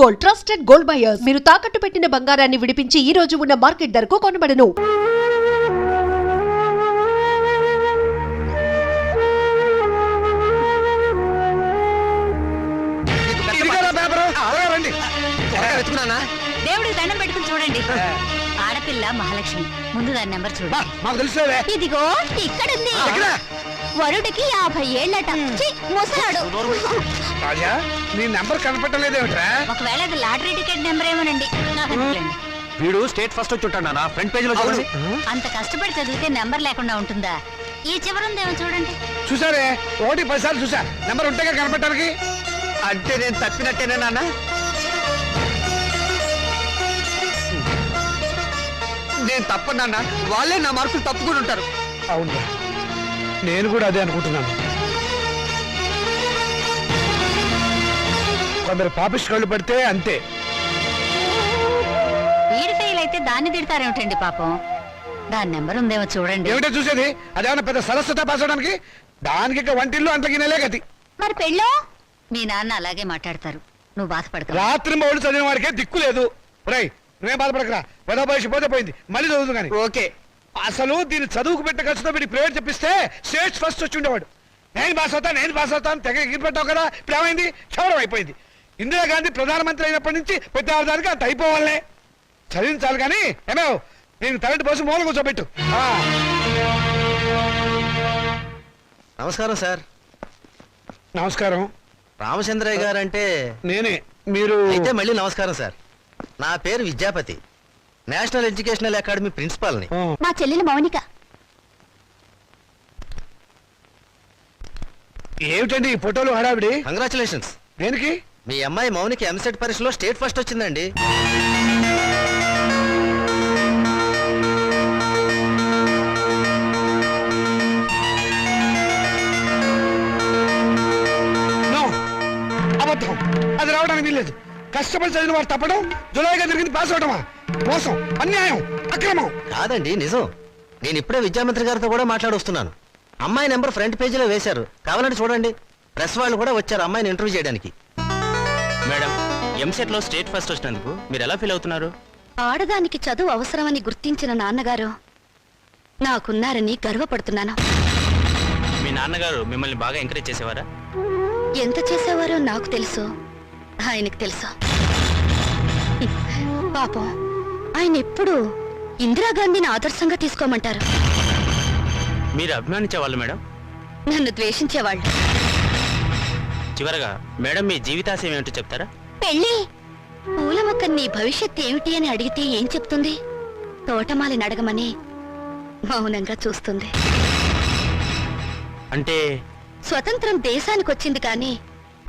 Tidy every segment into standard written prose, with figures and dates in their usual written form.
Gold, trusted gold buyers. మీరు తాకట్టు పెట్టిన బంగారాన్ని విడిపించి ఈ రోజు ఉన్న మార్కెట్ ధరకు కొనబడను. దేవుడికి దండం పెట్టుకుని చూడండి. ఆడపిల్ల మహాలక్ష్మి. ముందు దాని నెంబర్ చూడండి. ఇదిగో ఇక్కడుంది. వరుడికి 50 ఏళ్ళట. ముసలాడు. నీ నెంబర్ కనపట్టలేదేమిట్రా? ఒకవేళ అది లాటరీ టికెట్ నెంబర్ ఏమోనండి. వీడు స్టేట్ ఫస్ట్ వచ్చి ఉంటాడు నా ఫ్రంట్ పేజ్ లో చూడండి. అంత కష్టపడి చదివితే నెంబర్ లేకుండా ఉంటుందా? ఈ చివరుందేమో చూడండి. చూసారే, 1-10 సార్లు చూసా. నెంబర్ ఉంటేగా కనపడటానికి. అంటే నేను తప్పినట్టేనా నాన్న? నేను తప్పనన్నా, వాళ్ళే నా మార్కులు తప్పుకుని ఉంటారు. అవును, నేను కూడా అదే అనుకుంటున్నాను. కొందరు పాపిస్ట్ కళ్ళు పడితే అంతే. వీడి ఫెయిల్ అయితే దాన్ని తిడతారేమిటండి పాపం. దాని నెంబర్ ఉందేమో చూడండి. ఏమిటో చూసేది? అదేమన్నా పెద్ద సరస్వత పాస్ అవడానికి? దానికి వంటిల్లు అంతకి నెలే గతి. మరి పెళ్ళో మీ నాన్న అలాగే మాట్లాడతారు. నువ్వు బాధపడతావు. రాత్రి మౌడు చదివిన వాడికే దిక్కు లేదు. రై, నువ్వేం బాధపడకరా. పెద్ద వయసు పోతే పోయింది, మళ్ళీ చదువుతు కానీ. ఓకే. అసలు దీన్ని చదువుకు పెట్టే ఖర్చుతో వీడి ప్రైవేట్ చెప్పిస్తే స్టేట్ ఫస్ట్ వచ్చి ఉండేవాడు. నేను పాస్ అవుతాను తెగ ఎగిరిపెట్టావు కదా. ఇప్పుడు ఏమైంది? క్షవరం అయిపోయింది. ఇందిరాగాంధీ ప్రధానమంత్రి అయినప్పటి నుంచి ప్రతి ఆధారానికి అంత అయిపోవాలనే. చదివించాలి కానీ ఏమో నేను తలంటి పోసి మూల కూర్చోబెట్టు. నమస్కారం సార్. నమస్కారం. రామచంద్రయ్య గారు అంటే నేనే. మీరు అయితే మళ్ళీ నమస్కారం సార్. నా పేరు విద్యాపతి, నేషనల్ ఎడ్యుకేషనల్ అకాడమీ ప్రిన్సిపాల్ని. మా చెల్లెలు మౌనిక. ఏమిటండి ఈ ఫోటోలు హడావిడి? కంగ్రాచులేషన్స్. దేనికి? మీ అమ్మాయి మౌనికి ఎంసెట్ పరీక్షలో స్టేట్ ఫస్ట్ వచ్చిందండి. అబద్ధం. అది రావడానికి వీల్లేదు. కష్టపడి చదివిన వాడు తప్పడం, జులాయిగా తిరిగింది పాస్ అవడమా? మోసం, అన్యాయం, అక్రమం. కాదండి, నిజం. నేను ఇప్పుడే విద్యామంత్రి గారితో కూడా మాట్లాడొస్తున్నాను. అమ్మాయి నెంబర్ ఫ్రంట్ పేజీలో వేశారు, కావాలంటే చూడండి. ప్రెస్ వాళ్ళు కూడా వచ్చారు అమ్మాయిని ఇంటర్వ్యూ చేయడానికి. మేడం, ఎంసెట్ లో స్టేట్ ఫస్ట్ వచ్చినందుకు మీరు ఎలా ఫీల్ అవుతున్నారు? ఆడదానికి చదువు అవసరమని గుర్తించిన నాన్నగారు నాకున్నారని గర్వపడుతున్నాను. మీ నాన్నగారు మిమ్మల్ని బాగా ఎంకరేజ్ చేసేవారా? ఎంత చేసేవారో నాకు తెలుసు, ఆయనకు తెలుసు. పాపం ఆయన ఎప్పుడు ఇందిరాగాంధీని ఆదర్శంగా తీసుకోమంటారు. మీరు అభిమానించేవాళ్ళు మేడం? నన్ను ద్వేషించేవాళ్ళు. చివరగా మేడం మీ జీవితాశయం ఏమిటో చెప్తారా? పెళ్ళి. పూల మొక్క నీ భవిష్యత్ ఏమిటి అని అడిగితే ఏం చెప్తుంది? తోటమాలిని అడగమని మౌనంగా చూస్తుంది. అంటే స్వతంత్రం దేశానికి వచ్చింది కానీ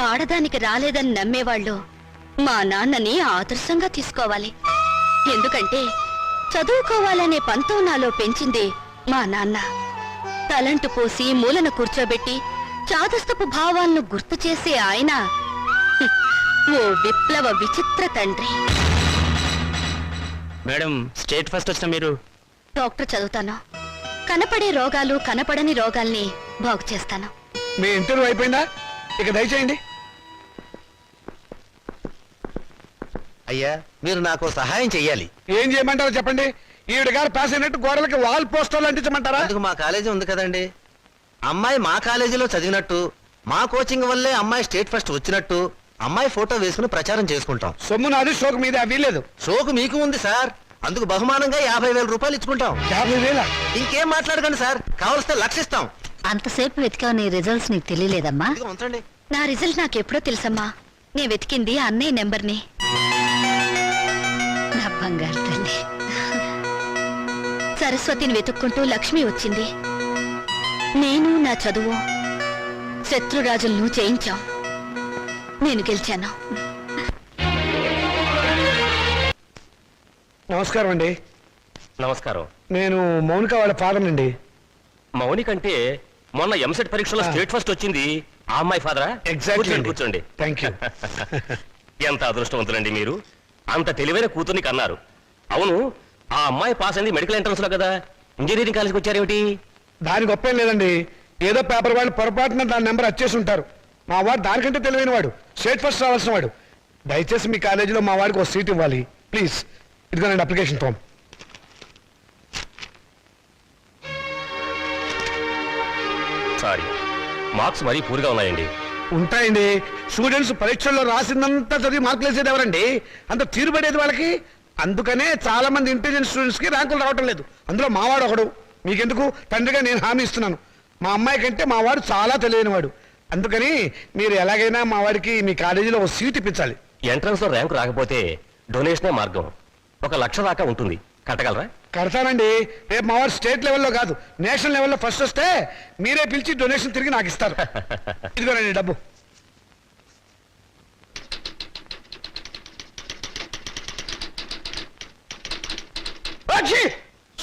ఆడదానికి రాలేదని నమ్మేవాళ్ళు మా నాన్నని ఆదర్శంగా తీసుకోవాలి. ఎందుకంటే చదువుకోవాలనే పంతం నాలో పెంచింది మా నాన్న. తలంటు పోసి మూలన కూర్చోబెట్టి చాదస్తపు భావాలను గుర్తు చేసే ఆయన ఓ విప్లవ విచిత్ర తండ్రి. మేడం, స్టేట్ ఫస్ట్ వచ్చిన మీరు? డాక్టర్ చదువుతాను. కనపడే రోగాలు కనపడని రోగాల్ని బాగు చేస్తాను. మీ ఇంటర్వ్యూ అయిపోయిందా? ఇక దయచేయండి. అయ్యా, మీరు నాకు సహాయం చెయ్యాలి. ఏం చేయమంటారో చెప్పండి. ఈవిడ గారు పాస్ అయినట్టు గోడలకి వాల్ పోస్టర్లు అంటించమంటారా? అందుకు మా కాలేజీ ఉంది కదండి. అమ్మాయి మా కాలేజీలో చదివినట్టు, మా కోచింగ్ వల్లే అమ్మాయి స్టేట్ ఫస్ట్ వచ్చినట్టు అమ్మాయి ఫోటో వేసుకుని ప్రచారం చేసుకుంటాం. సొమ్ము నాది, షోకు మీద వీల్లేదు. షోకు మీకు ఉంది సార్. అందుకు బహుమానంగా 50,000 రూపాయలు ఇచ్చుకుంటాం. 50,000? ఇంకేం మాట్లాడకండి సార్, కావలిస్తే లక్షిస్తాం. అంతసేపు వెతికావు, నీ రిజల్ట్స్ నీకు తెలియలేదమ్మా? ఇదిగో ఉంచండి. నా రిజల్ట్ నాకెప్పుడో తెలుసమ్మా. నేను వెతికింది అన్నయ్య నెంబర్ని. నా బంగారు తల్లి. సరస్వతిని వెతుక్కుంటూ లక్ష్మి వచ్చింది. నేను నా చదువు శత్రురాజులను జయించాం. నేను గెలిచాను. నమస్కారం అండి. నమస్కారం. నేను మౌనిక వాళ్ళ ఫాదర్ అండి. మౌనిక అంటే మొన్న ఎంసెట్ పరీక్షలో స్టేట్ ఫస్ట్ వచ్చింది ఆ అమ్మాయి ఫాదరా? ఎగ్జాక్ట్లీ. కూర్చోండి. Thank you. ఎంత అదృష్టవంతులండి మీరు. అంత తెలివైన కూతుర్ని కన్నారు. అవును, ఆ అమ్మాయి పాస్ అయింది మెడికల్ ఎంట్రన్స్ లో కదా, ఇంజనీరింగ్ కాలేజ్కి వచ్చారేమిటి? దాని గొప్పేం లేదండి. ఏదో పేపర్ వాళ్ళు పొరపాటున దాని నెంబర్ వచ్చేసి ఉంటారు. మా వాడు దానికంటే తెలివైన వాడు, స్టేట్ ఫస్ట్ రావాల్సిన వాడు. దయచేసి మీ కాలేజీలో మా వాడికి ఒక సీట్ ఇవ్వాలి ప్లీజ్. ఇదిగోనండి అప్లికేషన్ ఫామ్. సారీ, మార్క్స్ మరీ పూర్గా ఉన్నాయండి. ఉంటాయండి. స్టూడెంట్స్ పరీక్షల్లో రాసిందంతా చదివి మార్కులు వేసేది ఎవరండి? అంత తీరుబడేది వాళ్ళకి. అందుకనే చాలా మంది ఇంటెలిజెంట్ స్టూడెంట్స్ కి ర్యాంకులు రావటం లేదు. అందులో మావాడు ఒకడు. మీకెందుకు, తండ్రిగా నేను హామీ ఇస్తున్నాను. మా అమ్మాయి కంటే మా వాడు చాలా తెలియనివాడు. అందుకని మీరు ఎలాగైనా మా వాడికి మీ కాలేజీలో ఒక సీట్ ఇప్పించాలి. ఎంట్రన్స్ లో ర్యాంకు రాకపోతే డొనేషనే మార్గం. 1,00,000 దాకా ఉంటుంది, కట్టగలరా? కడతానండి. రేపు మా వాడు స్టేట్ లెవెల్లో కాదు, నేషనల్ లెవెల్లో ఫస్ట్ వస్తే మీరే పిలిచి డొనేషన్ తిరిగి నాకు ఇస్తారు. ఇదిగోనండి డబ్బు.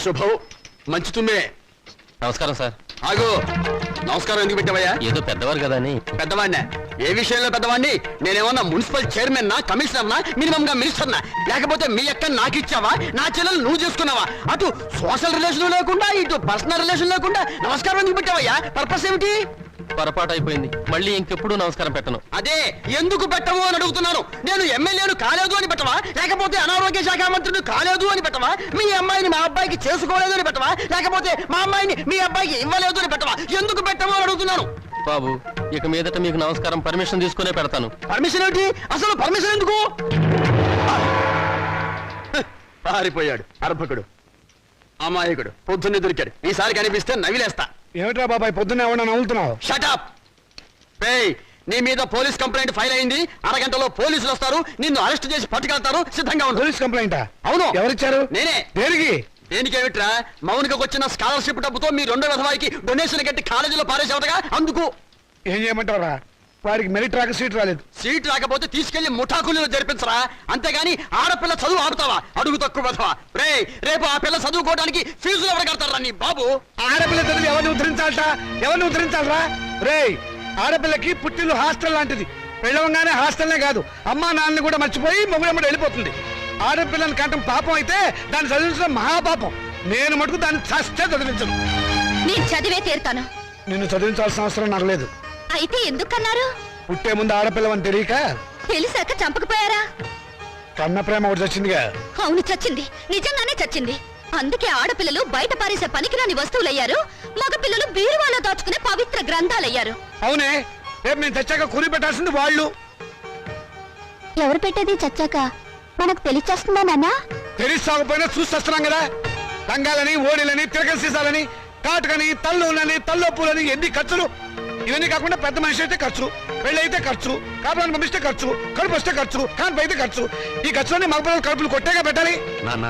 శుభం. మంచి తుమ్మే. నమస్కారం సార్. ఆగు. నమస్కారం ఎందుకు పెట్టావయ్యా? ఏదో పెద్దవారు కదా అని. పెద్దవాడినా? ఏ విషయంలో పెద్దవాడిని? నేనేమన్నా మున్సిపల్ చైర్మన్ నా, కమిషనర్ నా, మినిమం గా మినిస్టర్ నా? లేకపోతే మీ అక్క నాకు ఇచ్చావా, నా చెల్లెలు నువ్వు చేసుకున్నావా? అటు సోషల్ రిలేషన్ లేకుండా, ఇటు పర్సనల్ రిలేషన్ లేకుండా నమస్కారం ఎందుకు పెట్టావయ్యా? పర్పస్ ఏమిటి? పొరపాటు అయిపోయింది, మళ్ళీ ఇంకెప్పుడు నమస్కారం పెట్టను. అదే ఎందుకు పెట్టము అని అడుగుతున్నాను. నేను ఎమ్మెల్యేను కాలేదు అని పెట్టవా, లేకపోతే అనారోగ్య శాఖ మంత్రిని కాలేదు అని పెట్టవా, మీ అమ్మాయిని మా అబ్బాయికి చేసుకోలేదు అని పెట్టవా, లేకపోతే మా అమ్మాయిని మీ అబ్బాయికి ఇవ్వలేదు అని పెట్టవా? ఎందుకు పెట్టము అని అడుగుతున్నాను. బాబు, ఇక మీదట మీకు నమస్కారం పర్మిషన్ తీసుకునే పెడతాను. పర్మిషన్ ఏమిటి? అసలు పర్మిషన్ ఎందుకు? పారిపోయాడు అర్భకుడు, అమాయకుడు, పొద్దున్నే దొరికాడు. ఈసారి కనిపిస్తే నవిలేస్తా. ఏమిట్రా బాబాయ్ పొద్దున్న ఏమన్నా నవ్వుతున్నావు? షటప్. నీ మీద పోలీస్ కంప్లైంట్ ఫైల్ అయింది. అరగంటలో పోలీసులు వస్తారు, నిన్ను అరెస్ట్ చేసి పట్టుకెళ్తారు. సిద్ధంగా ఉంది. పోలీస్ కంప్లైంటా? అవును. ఎవరిచ్చారు? నేనే. దేనికి? దేనికేమిట్రా, మౌనికకు వచ్చిన స్కాలర్షిప్ డబ్బుతో మీ రెండో విధవాయికి డొనేషన్ కట్టి కాలేజీలో పారేసేవటగా. అందుకు ఏం చేయమంటారా? వారికి మెరిట్ రాక సీట్ రాలేదు. సీట్ రాకపోతే తీసుకెళ్లి ముఠాకుల్లో జరిపించరా, అంతేగాని ఆడపిల్ల చదువు ఆపుతావా? అడుగు తక్కువ విధవా. రేపు ఆ పిల్ల చదువుకోవడానికి ఫీజులు ఎవరు కడతారా నీ బాబు? ఆడపిల్ల చదివి ఎవరిని ఉద్ధరించాలట? ఎవరిని ఉద్ధరించాలరా? రేయ్, ఆడపిల్లకి పుట్టిల్లు హాస్టల్ లాంటిది. పెళ్ళవగానే హాస్టల్నే కాదు, అమ్మా నాన్నని కూడా మర్చిపోయి మొగుడమ్మడి వెళ్ళిపోతుంది. ఆడపిల్లని కంటం పాపం అయితే దాన్ని చదివించడం మహాపాపం. నేను మటుకు దాన్ని చస్తే చదివించను. నేను చదివే తీరుతాను. నిన్ను చదివించాల్సిన అవసరం నాకు లేదు. అయితే ఎందుకన్నారు? పుట్టే ముందు ఆడపిల్లవని తెలియక తెలిసాక చంపకపోయారా? కన్న ప్రేమ ఒకటి వచ్చిందిగా. అవును, చచ్చింది. నిజంగానే చచ్చింది. అందుకే ఆడపిల్లలు బయట పారేసే పనికిరాని వస్తువులయ్యారు, మగపిల్లలు బీరువాలో దాచుకునే పవిత్ర గ్రంథాలయ్యారు. అవునే, రేపు నేను చచ్చాక కూలి పెట్టాల్సింది వాళ్ళు. ఎవరు పెట్టేది చచ్చాక? మనకు తెలిచేస్తుందా నాన్న? తెలిసి సాగపోయినా చూస్తున్నాం కదా. రంగాలని, ఓడిలని, తిరగ సీసాలని, కాటుకని, తల్లులని, తల్లొప్పులని, ఎన్ని ఖర్చులు. ఇవన్నీ కాకుండా పెద్ద మనిషి అయితే ఖర్చు, పెళ్లి అయితే ఖర్చు, కాపురాన్ని పంపిస్తే ఖర్చు, కడుపు వస్తే ఖర్చు, కాన్పు అయితే ఖర్చు. ఈ ఖర్చులన్నీ మగపిల్లలు కడుపులు కొట్టేగా పెట్టాలి. నాన్న,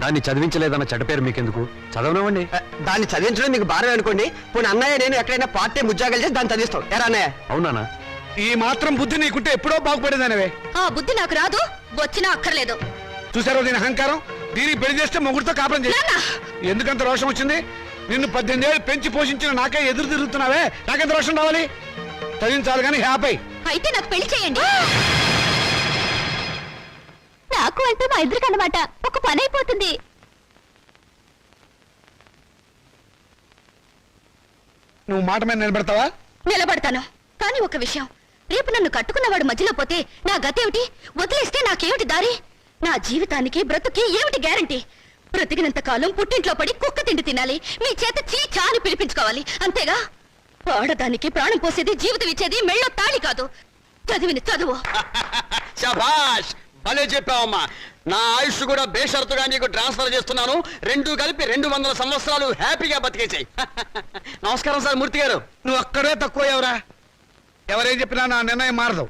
దాన్ని చదివించలేదన్న చెడ్డ పేరు మీకెందుకు? చదవనివ్వండి. దాన్ని చదివించడం మీకు భారం అనుకోండి. పోనీ అన్నయ్య నేను ఎక్కడైనా పార్ట్ టైం ఉద్యోగాలు చేసి దాన్ని చదివిస్తాం. ఎరా అన్నయ్య? అవునా? ఈ మాత్రం బుద్ధి నీకుంటే ఎప్పుడో బాగుపడేదానివే. ఆ బుద్ధి నాకు రాదు, వచ్చినా అక్కర్లేదు. చూసారో దీని అహంకారం? దీనికి పెళ్లి చేస్తే మొగుడితో కాపురం చేసి ఎందుకంత రోషం వచ్చింది? నిన్ను 18 ఏళ్ళు పెంచి పోషించిన నాకే ఎదురు తిరుగుతున్నావే, నాకెంత రోషం రావాలి? చదివించాలి కానీ హ్యాపీ. అయితే నాకు పెళ్లి చేయండి. నాకు అంటే మా ఇద్దరికి అన్నమాట ఒక పని అయిపోతుంది. నువ్వు మాట మీద నిలబెడతావా? నిలబడతాను. కానీ ఒక విషయం, రేపు నన్ను కట్టుకున్నవాడు మధ్యలో పోతే నా గతేమిటి? వదిలేస్తే నాకేమిటి దారి? నా జీవితానికి బ్రతుకి ఏమిటి గ్యారంటీ? బ్రతికినంత కాలం పుట్టింట్లో పడి కుక్క తిండి తినాలి, మీ చేత చీచా అని పిలిపించుకోవాలి, అంతేగా? ఆడదానికి ప్రాణం పోసేది, జీవితం ఇచ్చేది మెళ్ళో తాళి కాదు, చదివిన చదువు. శభాష్, భలే చెప్పావమ్మా. నా ఆయుష్ కూడా బేషరతుగా నీకు ట్రాన్స్ఫర్ చేస్తున్నాను. రెండు కలిపి 200 సంవత్సరాలు హ్యాపీగా బతికేసాయి. నమస్కారం సార్ మూర్తి గారు. నువ్వు అక్కడే తక్కువ ఎవరా? ఎవరేం చెప్పినా నా నిర్ణయం మారదు.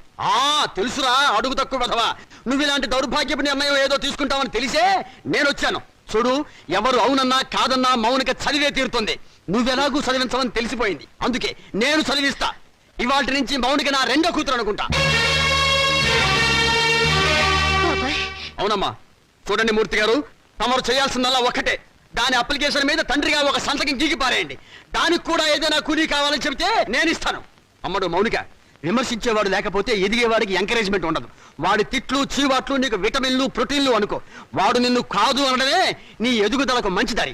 తెలుసురా, అడుగు తక్కువ కదవా. నువ్వు ఇలాంటి దౌర్భాగ్యపు నిర్ణయం ఏదో తీసుకుంటావని తెలిసే నేను వచ్చాను. చూడు, ఎవరు అవునన్నా కాదన్నా మౌనిక చదివే తీరుతుంది. నువ్వెలాగూ చదివించవని తెలిసిపోయింది, అందుకే నేను చదివిస్తా. ఇవాటి నుంచి మౌనిక నా రెండో కూతురు అనుకుంటా. అవునమ్మా. చూడండి మూర్తి గారు, తమరు చేయాల్సిందల్లా ఒక్కటే. దాని అప్లికేషన్ మీద తండ్రిగా ఒక సంతకం గీకి పారేయండి. దానికి కూడా ఏదైనా కూలీ కావాలని చెబితే నేను ఇస్తాను. అమ్మడు మౌనిక, విమర్శించేవాడు లేకపోతే ఎదిగేవాడికి ఎంకరేజ్మెంట్ ఉండదు. వాడి తిట్లు, చీవాట్లు నీకు విటమిన్లు, ప్రోటీన్లు అనుకో. వాడు నిన్ను కాదు అనడమే నీ ఎదుగుదలకు మంచి దారి.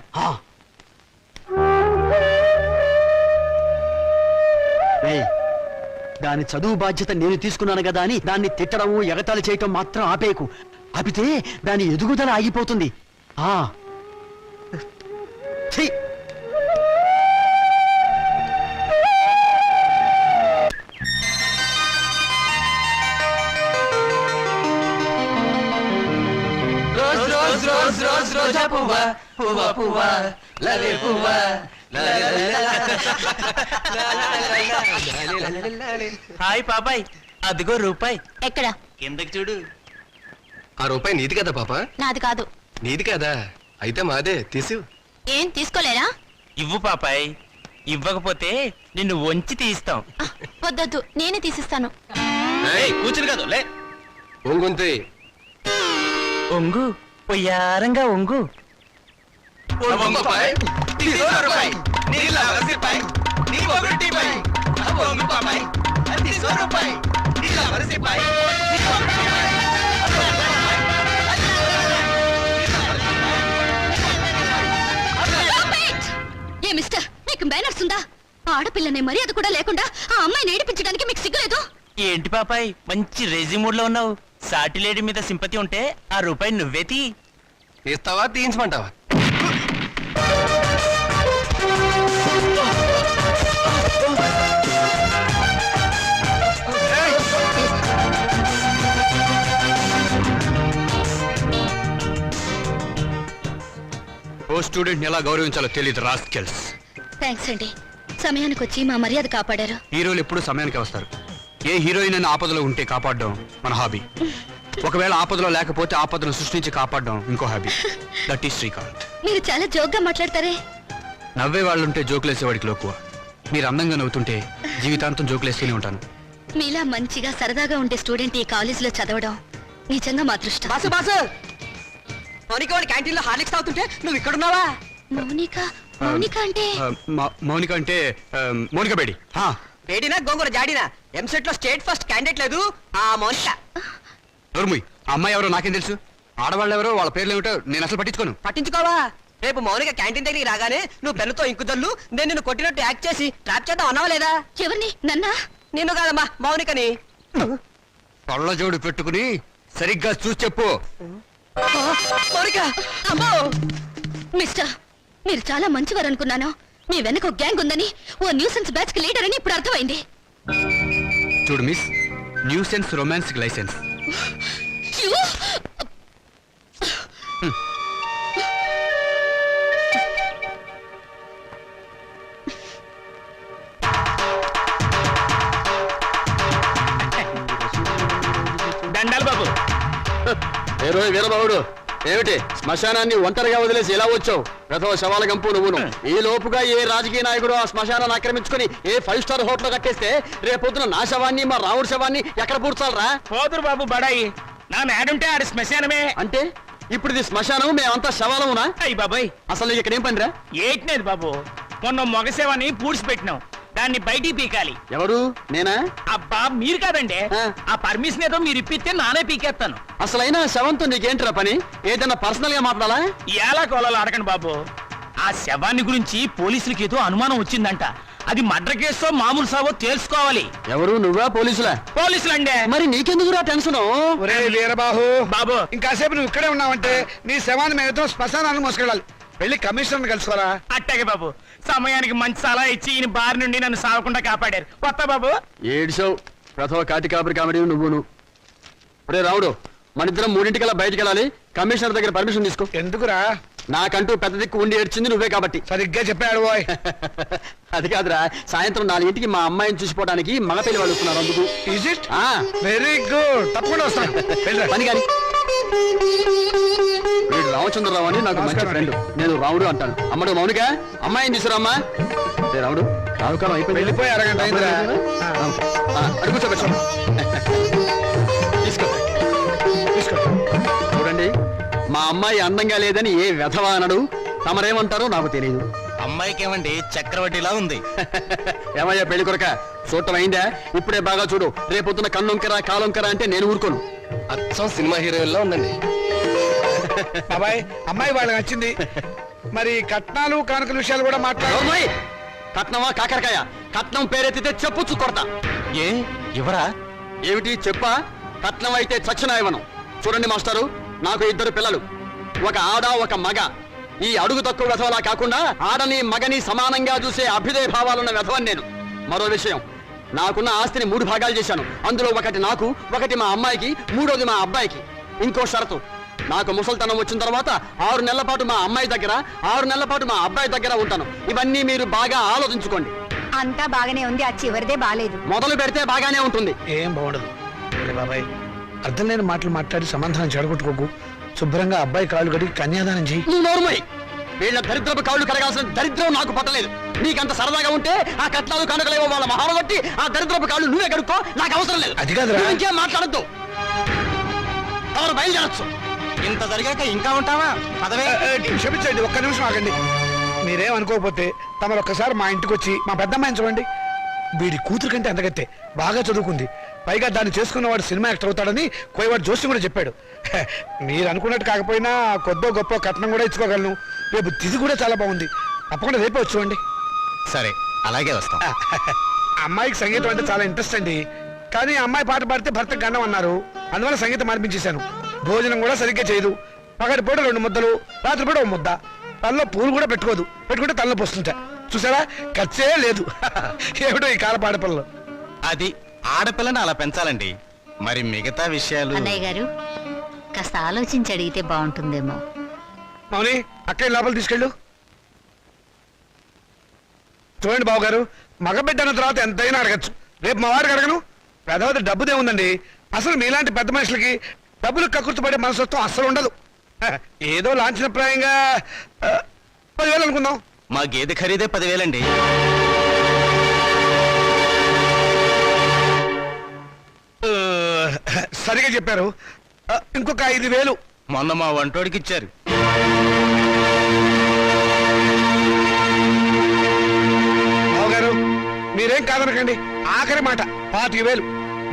దాని చదువు బాధ్యత నేను తీసుకున్నాను కదా అని దాన్ని తిట్టడం ఎగతాళి చేయటం మాత్రం ఆపేయకు. ఆపితే దాని ఎదుగుదల ఆగిపోతుంది. ఆ ఛీ! హాయ్ పాపాయ్, అదిగో రూపాయి. ఎక్కడ? కిందకి చూడు. ఆ రూపాయి నీది కదా పాప? నాది కాదు. నీది కదా, అయితే మాదే తీసు. ఏం తీసుకోలేరా? ఇవ్వు పాపాయ్, ఇవ్వకపోతే నిన్ను వంచి తీస్తాం. వద్దొద్దు, నేనే తీసిస్తాను. కూర్చుని కాదు లే. ఒంగుంతి ఒంగు, పొయ్యారంగా ఒంగు. ఏ మిస్టర్, మీకు మేనర్స్ ఉందా? ఆడపిల్లనే మర్యాద కూడా లేకుండా ఆ అమ్మాయిని ఏడిపించడానికి మీకు సిగ్గులేదు? ఏంటి పాపాయ్, మంచి రేజీ మూడ్ లో ఉన్నావు. సాటి లేడీ మీద సింపతి ఉంటే ఆ రూపాయి నువ్వే తీ. తీస్తావా తీయించమంటావా? ఓ స్టూడెంట్ ఎలా గౌరవించాలో తెలియదు రాస్కెల్స్. థ్యాంక్స్ అండి, సమయానికి వచ్చి మా మర్యాద కాపాడారు. హీరోలు ఎప్పుడు సమయానికి వస్తారు. ఏ హీరోయిన్ అయినా ఆపదలో ఉంటే కాపాడడం మన హాబీ. ఒకవేళ ఆపదలో లేకపోతే ఆపదను సృష్టించి కాపాడడం ఇంకో హాబీ. That is Srikanth. మీరు చాలా జోక్గా మాట్లాడతారే. నవ్వే వాళ్ళుంటే జోకులేసేవాడికి లోకువ. మీరు అందంగా నవ్వుతుంటే జీవితాంతం జోకులేస్తూనే ఉంటాను. మీలా మంచిగా సరదాగా ఉండే స్టూడెంట్ ఈ కాలేజీలో చదవడం నిజంగా మా అదృష్టం. బాసు బాసు మౌనిక వాడి క్యాంటీన్ లో హార్లిక్స్ తాగుతుంటే నువ్వు ఇక్కడున్నావా? మౌనిక? మౌనిక అంటే? మౌనిక అంటే మౌనిక బేడి. వేడినా గోంగూర జాడినా ఎంసెట్ లో స్టేట్ ఫస్ట్ క్యాండిడేట్ లేదు ఆ మౌనిక. నోర్ముయ్, ఆ అమ్మాయి ఎవరో నాకేం తెలుసు. ఆడవాళ్ళు ఎవరో వాళ్ళ పేర్లు ఏమిటో నేను అసలు పట్టించుకోను. పట్టించుకోవా? రేపు మౌనిక క్యాంటీన్ దగ్గరికి రాగానే నువ్వు పెన్నుతో ఇంకుదల్లు నేను నిన్ను కొట్టినట్టు యాక్ట్ చేసి ట్రాప్ చేద్దాం అన్నావా లేదా? ఎవరిని? నన్నా? నిన్ను కాదమ్మా, మౌనికని. పళ్ళ జోడు పెట్టుకుని సరిగ్గా చూసి చెప్పు. మౌనిక! అమ్మో! మిస్టర్, మీరు చాలా మంచివారు అనుకున్నాను. మీ వెనక ఒక గ్యాంగ్ ఉందని, ఓ న్యూసెన్స్ బ్యాచ్ కి లీడర్ అని ఇప్పుడు అర్థమైంది. చూడు miss, nuisance romance license. You? దండాలు బాబు. వీరబాబుడు ఏమిటి శ్మశానాన్ని ఒంటరిగా వదిలేసి ఎలా వచ్చావు? ప్రథమ శవాల గంపు నువ్వును. ఈ లోపుగా ఏ రాజకీయ నాయకుడు ఆ శ్మశానాన్ని ఆక్రమించుకుని ఏ 5 స్టార్ హోటల్ కట్టేస్తే రేపొద్దున నా శవాన్ని మా రావుడి శవాన్ని ఎక్కడ పూడ్చాలరా? పోదురు బాబు బడాయి. నా మేడుంటే ఆడి శ్మశానమే. అంటే ఇప్పుడు ఇది శ్మశానం, మేమంతా శవాలమునా? అయ్యి బాబాయ్, అసలు నీకు ఇక్కడ ఏం పనిరా? ఏట్నేది బాబు, మొన్న మొగసేవని పూడ్చిపెట్టినాం, దాన్ని బయటికి పీకాలి. ఎవరు? నేనా? అబ్బా మీరు కాదండి. ఆ. ఆ పర్మిషన్ ఏదో మీరు ఇప్పిస్తే నానే పీకేస్తాను. అసలైనా శవంతో నీకేంటిరా పని? ఏదైనా పర్సనల్ గా మాట్లాడాలా? ఎలా కోలాలో అడగండి బాబు. ఆ శవాన్ని గురించి పోలీసులకి ఏదో అనుమానం వచ్చిందంట. అది మర్డర్ కేసో మామూలు సావో తెలుసుకోవాలి. ఎవరు? నువ్వా పోలీసులా? పోలీసులండే. మరి నీకెందుకురా టెన్షన్? ఒరే వీరబాహు బాబు. ఇంకాసేపు నువ్వు ఇక్కడే ఉన్నావంటే నీ శవాన్ని మేము శ్మశానాన్ని మోసుకెళ్ళాలి. వెళ్ళి కమిషనర్ కలుసుకోరా. అట్టాగే బాబు, సమయానికి మంచి సలహా ఇచ్చి ఈయన బారి నుండి నన్ను సావకుండా కాపాడారు. కొత్త బాబు. ఏడిసావు. ప్రథమ కాటి కాపరి కామెడీ నువ్వును. రే రావుడు, మనిద్దరం 3:00 బయటికి వెళ్ళాలి. కమిషనర్ దగ్గర పర్మిషన్ తీసుకో. ఎందుకురా? నాకంటూ పెద్ద దిక్కు ఉండి ఏడ్చింది నువ్వే కాబట్టి. సరిగ్గా చెప్పాడు బాయ్. అది కాదురా, సాయంత్రం 4:00కి మా అమ్మాయిని చూసిపోవడానికి మగ పెళ్లి వాళ్ళు వస్తున్నారు. అందుకు ఈజ్ ఇట్? Very good. తప్పకుండా వస్తాను. వెళ్ళరా. పని కాని. వీడు రామచంద్రరావు అని నాకు మంచి నమస్కారం ఫ్రెండ్. నేను రావుడు అంటాను. అమ్మడు మౌనిక, అమ్మాయిని తీసుకురామ్మా. రావుడు, రావుకాలం అయిపోయింది. వెళ్ళిపోయి అరగంట అయిందిరా. అడుగు కూర్చోబెట్టు. తీసుకో తీసుకో. చూడండి, మా అమ్మాయి అందంగా లేదని ఏ వెధవా అనడు. తమరేమంటారో నాకు తెలియదు. అమ్మాయికి ఏమండి చక్రవడ్డీలా ఉంది. ఏమయ్యా పెళ్లి కొరక, చూడటం అయిందా? ఇప్పుడే బాగా చూడు. రేపొద్దున కన్నొంకరా కాలొంకరా అంటే నేను ఊరుకోను. అచ్చం సినిమా హీరోయిన్లో ఉందండి. బాబాయ్, అమ్మాయి వాళ్ళకి నచ్చింది. మరి కట్నాలు కానుకల విషయాలు కూడా మాట్లాడు. ఓయ్! కట్నమా కాకరకాయ? కట్నం పేరెత్తితే చెప్పుచ్చు కొడతా. ఏ ఎవరా? ఏమిటి చెప్పా? కట్నం అయితే చచ్చిన ఇవ్వను. చూడండి మాస్టారు, నాకు 2 పిల్లలు, ఒక ఆడ ఒక మగ. ఈ అడుగు తక్కువ వెధవలా కాకుండా ఆడని మగని సమానంగా చూసే అభ్యుదయ భావాలున్న వెధవని నేను. మరో విషయం, నాకున్న ఆస్తిని 3 భాగాలు చేశాను. అందులో ఒకటి నాకు, ఒకటి మా అమ్మాయికి, 3వది మా అబ్బాయికి. ఇంకో షరతు, నాకు ముసల్తనం వచ్చిన తర్వాత 6 నెలల పాటు మా అమ్మాయి దగ్గర, 6 నెలల పాటు మా అబ్బాయి దగ్గర ఉంటాను. ఇవన్నీ మీరు బాగా ఆలోచించుకోండి. అంతా బాగానే ఉంది, ఆ చివరిదే బాలేదు. మొదలు పెడితే బాగానే ఉంటుంది. ఏం బాగుండదు. ఒరే బాబాయ్, అర్థం లేని మాటలు మాట్లాడి సమాధానం చెడగొట్టుకోకు. శుభ్రంగా అబ్బాయి కాళ్ళు కడిగి కన్యాదానం చెయ్యి. నువ్వు నోరుమోయ్. వీళ్ళ దరిద్రపు కాళ్ళు కడగాల్సిన దరిద్రం నాకు పట్టలేదు. నీకంత సరదాగా ఉంటే ఆ కట్నాలు కనుకలేవో వాళ్ళ మహాలు బట్టి ఆ దరిద్రపు కాళ్ళు నువ్వే కడుక్కో, నాకు అవసరం లేదు. అది కాదురా. నువ్వు ఇంకేం మాట్లాడద్దు. ఎవరు బయలుదేరచ్చు. ఇంత జరిగాక ఇంకా ఉంటావా? పదవే. క్షమించండి, ఒక్క నిమిషం ఆగండి. మీరేం అనుకోకపోతే తమరు ఒక్కసారి మా ఇంటికి వచ్చి మా పెద్దమ్మాయిని చూడండి. వీడి కూతురు కంటే అంతగత్తే, బాగా చదువుకుంది. పైగా దాన్ని చేసుకున్నవాడు సినిమా యాక్టర్ అవుతాడని కోయవాడు జోషి కూడా చెప్పాడు. మీరు అనుకున్నట్టు కాకపోయినా కొద్దో గొప్ప కట్నం కూడా ఇచ్చుకోగలను. రేపు తిథి కూడా చాలా బాగుంది. తప్పకుండా రేపే వచ్చి చూడండి. సరే, అలాగే వస్తాం. అమ్మాయికి సంగీతం అంటే చాలా ఇంట్రెస్ట్ అండి. కానీ అమ్మాయి పాట పాడితే భర్తకు గండం అన్నారు. అందువల్ల సంగీతం మార్పించేశాను. భోజనం కూడా సరిగ్గా చేయదు. పగటి పూట 2 ముద్దలు, రాత్రి పూట 1 ముద్ద. తనలో పూలు కూడా పెట్టుకుంటే తనలో పోస్తుంటా. చూసారా, ఖర్చే లేదు. ఏమిటో ఈ కాల పాడపిల్లలు. అది ఆడపిల్లని అలా పెంచాలండి. మరి మిగతా విషయాలు అన్నయ్య గారు కాస్త ఆలోచించి అడిగితే బాగుంటుందేమో. మౌని, అక్కయ్య లోపల తీసుకెళ్ళు. చూడండి బాబు గారు, మగబిడ్డ అన్న తర్వాత ఎంతైనా అడగచ్చు. రేపు మా వారికి అడగను. పెద్దవారి డబ్బుదే ఉందండి. అసలు మీలాంటి పెద్ద మనుషులకి డబ్బులు కక్కుర్తిపడే మనసత్వం అస్సలు ఉండదు. ఏదో లాంఛనప్రాయంగా 10,000 అనుకుందాం. మా గేదె ఖరీదే 10,000 అండి. సరిగా చెప్పారు. ఇంకొక 5,000. మొన్న మా వంటోడికి ఇచ్చారు. బావగారు, మీరేం కాదనకండి. ఆఖరి మాట 25,000.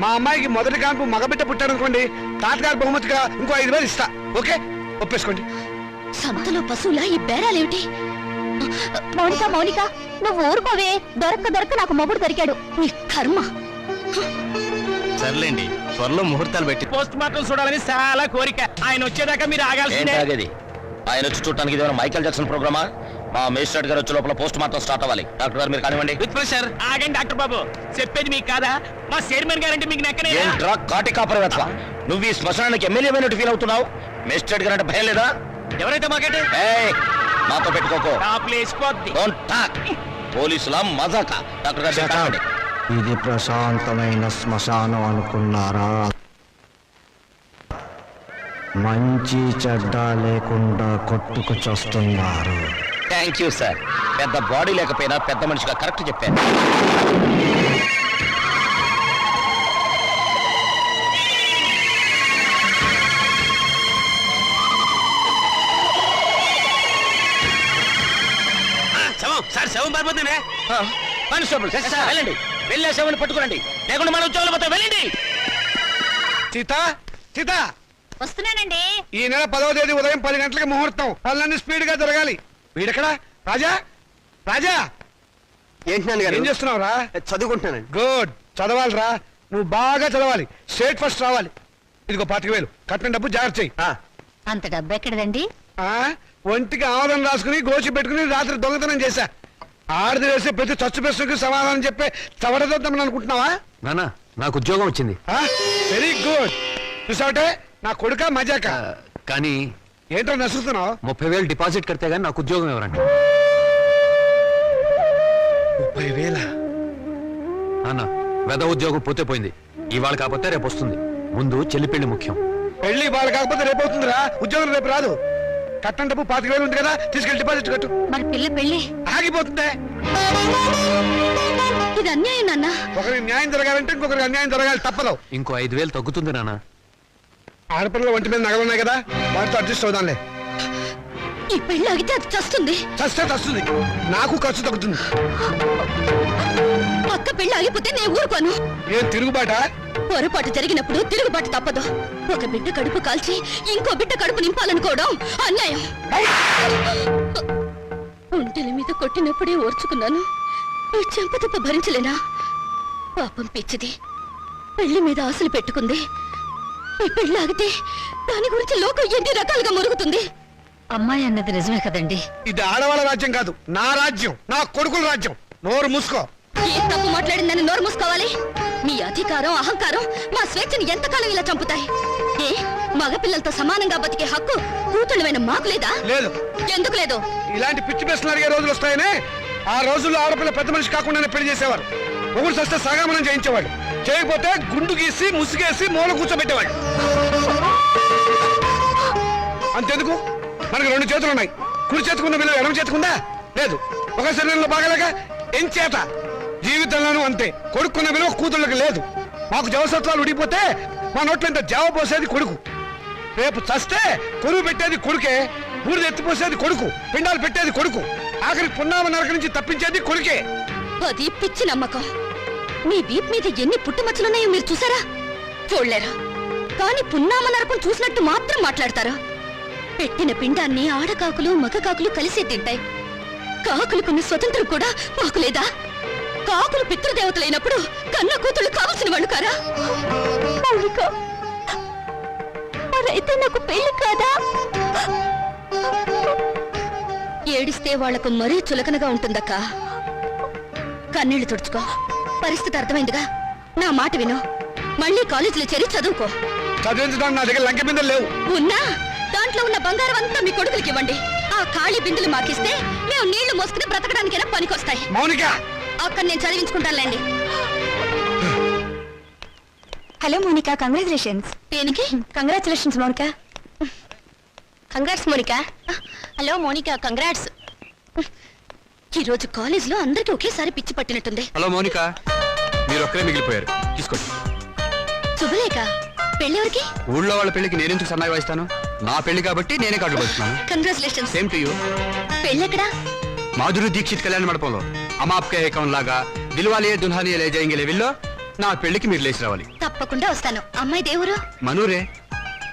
మా అమ్మాయికి మొదటి కాన్పు మగబిడ్డ పుట్టారనుకోండి, తాతగారి బహుమతిగా ఇంకో 5,000 ఇస్తా. ఓకే, ఒప్పేసుకోండి. సంతలో పశువులా ఈ బేరాలేమిటి? మౌనిక నువ్వు ఊరుకోవే. దొరక్క నాకు మొగుడు దొరికాడు. నీ కర్మ. సర్లేండి, త్వరలో ముహూర్తాలు పెట్టి పోస్ట్ మార్టం చూడాలని చాలా కోరిక. ఆయన వచ్చేదాకా మీరు ఆగాల్సిందే. ఆయన వచ్చి చూడటానికి ఇదేమైనా మైకేల్ జాక్సన్ ప్రోగ్రామా? మా మేజిస్ట్రేట్ గారు వచ్చే లోపల పోస్ట్ మార్టం స్టార్ట్ అవ్వాలి. డాక్టర్ గారు మీరు కానివ్వండి. With pressure. ఆగండి డాక్టర్ బాబు, చెప్పేది మీకు కాదా? మా చైర్మన్ గారంటే మీకు నెక్కనే. ఏంట్రా కాటి కాపరవేత్వ, నువ్వు ఈ శ్మశానానికి ఎమ్మెల్యే అయినట్టు ఫీల్ అవుతున్నావు? మేజిస్ట్రేట్ గారు అంటే భయం లేదా? ఎవరైతే మాకంటే ఏయ్, నాతో పెట్టుకోకో. నా ప్లేస్ కొద్ది. Don't talk. పోలీసుల మజాక. డాక్టర్ గారు మీరు కానివ్వండి. ఇది ప్రశాంతమైన శ్మశానం అనుకున్నారా? మంచి చెడ్డ లేకుండా కొట్టుకు చస్తున్నారు. Thank you sir. పెద్ద బాడీ లేకపోయినా పెద్ద మనిషిగా కరెక్ట్ చెప్పాను. సార్ శవం పారిపోతుందే. కానిస్టేబుల్ వెళ్ళండి, వెళ్ళే శవాన్ని పట్టుకురండి, లేకుండా మన ఉద్యోగాలు పోతే వెళ్ళండి. సీత, వస్తున్నానండి. ఈ నెల 10వ తేదీ ఉదయం 10 గంటలకు ముహూర్తం. పనులన్నీ స్పీడ్ గా జరగాలి. వీడెక్కడా? రాజా, ఏంటి ఏం చేస్తున్నావురా? చదువుకుంటున్నానండి. గుడ్, చదవాలిరా. నువ్వు బాగా చదవాలి. స్టేట్ ఫస్ట్ రావాలి. ఇదిగో 25,000 కట్టిన డబ్బు జాగ్రత్త చెయ్యి. అంత డబ్బు ఎక్కడదండి? ఒంటికి ఆమదం రాసుకుని గోచి పెట్టుకుని రాత్రి దొంగతనం చేశా. ఆడది వేసే ప్రతి చచ్చు ప్రశ్నకి సమాధానం చెప్పే చవడదొద్దామని అనుకుంటున్నావా? నానా, నాకు ఉద్యోగం వచ్చింది. Very good. చూసావటే, నా కొడుక మజాక. కానీ ఏంటో నసుకుతున్నావు? 30,000 డిపాజిట్ కడితే గానీ నాకు ఉద్యోగం ఎవరండి? 30,000? నాన్న, వెద ఉద్యోగం పోతే పోయింది. ఇవాళ కాకపోతే రేపు వస్తుంది. ముందు చెల్లి పెళ్లి ముఖ్యం. పెళ్లి వాళ్ళు కాకపోతే రేపు అవుతుందిరా. ఉద్యోగం రేపు రాదు. కట్టం డబ్బు 25,000 ఉంది కదా, తీసుకెళ్లి డిపాజిట్ కట్టు. మరి పిల్ల పెళ్ళి ఆగిపోతుందే. ఇది అన్యాయం నాన్న. ఒకరికి న్యాయం జరగాలంటే ఇంకొకరికి అన్యాయం జరగాలి, తప్పదు. ఇంకో 5,000 తగ్గుతుంది నాన్న. ఆడపిల్లల ఒంటి మీద నగలున్నాయి కదా, వాటితో అడ్జస్ట్ అవుదాంలే. ఈ పెళ్ళి ఆగితే అది చస్తుంది. చస్తే చస్తుంది, నాకు ఖర్చు తగ్గుతుంది. పక్క పెళ్ళి ఆగిపోతే నేను ఊరుకోను. ఏం తిరుగుబాట? పొరపాటు జరిగినప్పుడు తిరుగుబాటు తప్పదు. ఒక బిడ్డ కడుపు కాల్చి ఇంకో బిడ్డ కడుపు నింపాలనుకోవడం అన్యాయం. ఒంటెల మీద కొట్టినప్పుడే ఓర్చుకున్నాను. ఈ చెంపదెబ్బ భరించలేనా? పాపం పిచ్చిది, పెళ్లి మీద ఆశలు పెట్టుకుంది. ఈ పెళ్లి ఆగితే దాని గురించి లోకం ఎన్ని రకాలుగా మురుగుతుంది. అమ్మాయి అన్నది నిజమే కదండి. ఇది ఆడవాళ్ళ రాజ్యం కాదు, నా రాజ్యం, నా కొడుకుల రాజ్యం. నోరు మూసుకో. ఏ తప్పు మాట్లాడిందని నోరు మూసుకోవాలి? మీ అధికారం అహంకారం మా స్వేచ్ఛని ఎంతకాలం ఇలా చంపుతాయి? ఏ మగపిల్లలతో సమానంగా బతికే హక్కు కూతుళ్ళమైన మాకు లేదా? లేదు. ఎందుకు లేదు? ఇలాంటి పిచ్చి ప్రశ్నలు అడిగే రోజులు వస్తాయనే ఆ రోజుల్లో ఆడపిల్ల పెద్ద మనిషి కాకుండానే పెళ్లి చేసేవారు. ఒకరు సస్తే సగామనం చేయించేవాడు, చేయకపోతే గుండు గీసి ముసుగేసి మూల కూర్చోబెట్టేవాడు. అంతెందుకు, మనకు 2 చేతులు ఉన్నాయి. కుడి చేతుకున్న విలువ ఎడమ చేతుకుందా? లేదు. ఒక శరీరంలో బాగలేక ఎంచేత జీవితంలోనూ అంతే. కొడుకున్న విలువ కూతుళ్ళకి లేదు. మాకు జవసత్వాలు ఉడిపోతే మా నోట్లో ఇంత జావ పోసేది కొడుకు. రేపు చస్తే కొరువు పెట్టేది కొడుకే, బూడిద ఎత్తిపోసేది కొడుకు, పిండాలు పెట్టేది కొడుకు, ఆఖరికి పున్నామ నరక నుంచి తప్పించేది కొడుకే. అది పిచ్చి నమ్మకం. మీ వీప్ మీద ఎన్ని పుట్టుమచ్చలున్నాయో మీరు చూసారా? చూడలేరా? కానీ పున్నామ నరకం చూసినట్టు మాత్రం మాట్లాడతారా? పెట్టిన పిండాన్ని ఆడకాకులు మగ కాకులు కలిసే తింటాయి. కాకులకున్న స్వతంత్రం కూడా మాకు లేదా? కాకులు పితృదేవతలైనప్పుడు కన్న కూతుళ్ళు కావలసిన వాళ్ళు కారా? మరైతే నాకు పెళ్లి కాదా? ఏడిస్తే వాళ్లకు మరీ చులకనగా ఉంటుందక్క. కన్నీళ్లు తుడుచుకో. పరిస్థితి అర్థమైందిగా. నా మాట విను. మళ్ళీ కాలేజీలో చేరి చదువుకో. చదివించడానికి నా దగ్గర లంకె బిందెలు లేవు. ఉన్నా దాంట్లో ఉన్న బంగారం అంతా మీ కొడుకులకి ఇవ్వండి. ఆ ఖాళీ బిందులు మాకిస్తే మేము నీళ్లు మోసుకుని బ్రతకడానికైనా పనికొస్తాయి. మౌనిక, అక్కడ నేను చదివించుకుంటానులేండి. Hello Monica, congratulations. దేనికి? Congratulations Monica. Congrats Monica. Hello Monica, congrats. ఈరోజు కాలేజ్ లో అందరికీ ఒకేసారి పిచ్చి పట్టినట్టుంది. హలో మౌనిక, మీరు ఒక్కరే మిగిలిపోయారు, తీసుకోండి. శుభలేఖ, పెళ్ళెవరికి? ఊళ్ళో వాళ్ళ పెళ్లికి నేనెందుకు సన్నాయి వాయిస్తాను? నా పెళ్లి కాబట్టి నేనే కార్డులు పడుతున్నాను. కంగ్రాచులేషన్స్. Same to you. పెళ్ళెక్కడా? మాధురి దీక్షిత్ కళ్యాణ మండపంలో అమాప్కే ఏకం లాగా దిల్వాలియే దుల్హానియే లే జాయేంగే లెవెల్లో నా పెళ్లికి మీరు లేచి రావాలి. తప్పకుండా వస్తాను. అమ్మాయి దేవురు? మనూరే.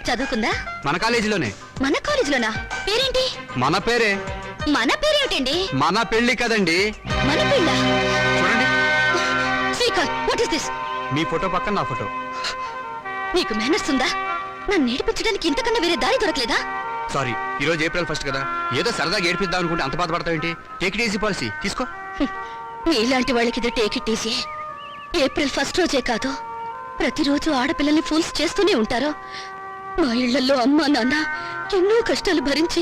చదువుకుందా? మన కాలేజీలోనే. మన కాలేజీలోనా? పేరేంటి? మన పేరే. మన పేరేమిటండి? మన పెళ్లి కదండి. మన పెళ్ళ? చూడండి, Srikanth, what is this? Me photo పక్కన నా ఫోటో. నీకు మేనర్స్ ఉందా? నన్ను ఏడిపించడానికి ఇంతకన్నా వేరే దారి దొరకలేదా? సారీ, ఈ రోజు April 1 కదా, ఏదో సరదాగా ఏడిపిద్దాం అనుకుంటే అంత బాధపడతావేంటి? టేక్ ఇట్ ఈజీ పాలసీ, తీసుకో. ఇలాంటి వాళ్ళకి ఇది టేక్ ఇట్ ఈజీ. April 1 రోజే కాదు, ప్రతిరోజు ఆడపిల్లల్ని ఫూల్స్ చేస్తూనే ఉంటారు. మా ఇళ్లలో అమ్మా నాన్న ఎన్నో కష్టాలు భరించి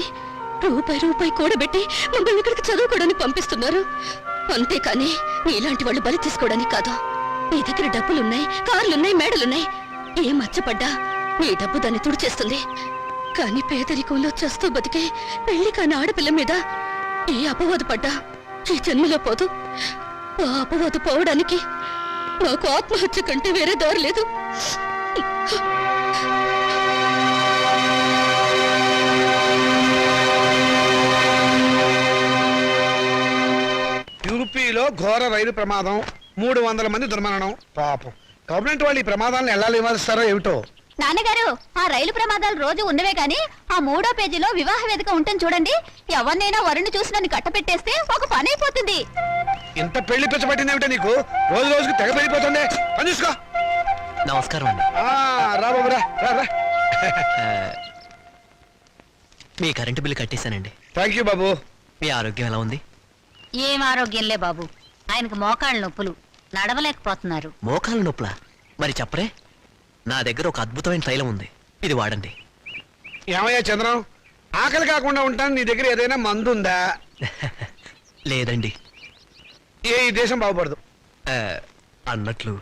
రూపాయి కూడబెట్టి మమ్మల్ని ఇక్కడికి చదువుకోవడానికి పంపిస్తున్నారు. అంతేకాని ఇలాంటి వాళ్ళు బలి తీసుకోవడానికి కాదు. నీ దగ్గర డబ్బులున్నాయి, కార్లున్నాయి, మేడలున్నాయి. ఏ మచ్చపడ్డా నీ డబ్బు దాన్ని తుడిచేస్తుంది. కానీ పేదరికంలో చస్తూ బతికే పెళ్లి కాని ఆడపిల్ల మీద ఏ అపవాదు పడ్డా ఈ జన్మలో పోదు. ఆ అపవాదు పోవడానికి నాకు ఆత్మహత్య కంటే వేరే దారి లేదు. యూపీలో ఘోర రైలు ప్రమాదం, 300 మంది దుర్మరణం. పాపం, గవర్నమెంట్ వాళ్ళు ఈ ప్రమాదాలను ఎలా నివారిస్తారో ఏమిటో. నాన్నగారు, ఆ రైలు ప్రమాదాలు రోజు ఉన్నవే గాని ఆ 3వ పేజీలో వివాహ వేదిక ఉంటుంది చూడండి. ఎవరినైనా వరుణ్ణి చూసి నన్ను కట్టపెట్టేస్తే ఒక పని అయిపోతుంది. ఇంత పెళ్లి పిచ్చ పట్టింది ఏమిటో నీకు? రోజు రోజుకి తెగ పెరిగిపోతుంది. పని చూసుకో. నమస్కారం అండి. రా బాబు, రా రా రా. మీ కరెంటు బిల్లు కట్టేశానండి. థ్యాంక్ యూ బాబు. మీ ఆరోగ్యం ఎలా ఉంది? ఏం ఆరోగ్యంలే బాబు, ఆయనకు మోకాళ్ళ నొప్పులు, నడవలేకపోతున్నారు. మోకాలు నొప్పులా? మరి చెప్పరే, నా దగ్గర ఒక అద్భుతమైన తైలం ఉంది, ఇది వాడండి. ఏమయ్యా చంద్రం, ఆకలి కాకుండా ఉంటాను, నీ దగ్గర ఏదైనా మందు ఉందా? లేదండి. ఈ దేశం బాగుపడదు. అన్నట్లు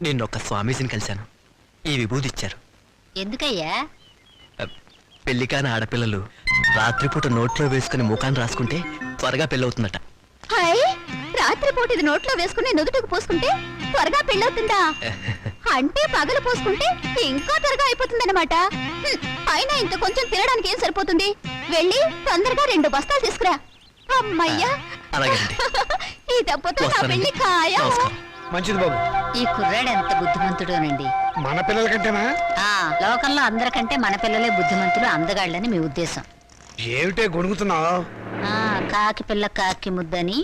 నిన్నొక స్వామీజీని కలిశాను, ఈ విభూది ఇచ్చారు. ఎందుకయ్యా? పెళ్లి కాని ఆడపిల్లలు రాత్రిపూట నోట్లో వేసుకుని ముఖాన్ని రాసుకుంటే త్వరగా పెళ్ళవుతుందట. హాయ్, రాత్రిపూట ఇది నోట్లో వేసుకుని నుదుటికి పోసుకుంటే త్వరగా పెళ్ళవుతుందా? అంటే పగలు పోసుకుంటే ఇంకా త్వరగా అయిపోతుందన్నమాట. అయినా ఇంత కొంచెం తినడానికి ఏం సరిపోతుంది? వెళ్ళి తొందరగా 2 బస్తాలు తీసుకురా. అమ్మయ్యా, అలాగేనండి. ఈ దెబ్బతో నా పెళ్లి ఖాయం. నమస్కారం. మంచిది బాబు. ఈ కుర్రాడు ఎంత బుద్ధిమంతుడోనండి. మన పిల్లల కంటేనా? లోకంలో అందరికంటే మన పిల్లలే బుద్ధిమంతులు, అందగాళ్ళని మీ ఉద్దేశం. ఏమిటే గొణుగుతున్నావు? కాకి పిల్ల కాకి ముద్దని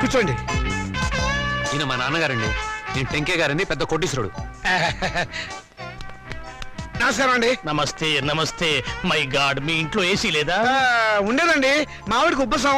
కూర్చోండి. ఈయన మా నాన్నగారండి. నేను టెంకే గారని పెద్ద కోటీశ్వరుడు. నమస్కారం అండి. నమస్తే నమస్తే. మై గాడ్, మీ ఇంట్లో ఏసీ లేదా? ఉండేదండి, మావిడికి ఉబ్బసం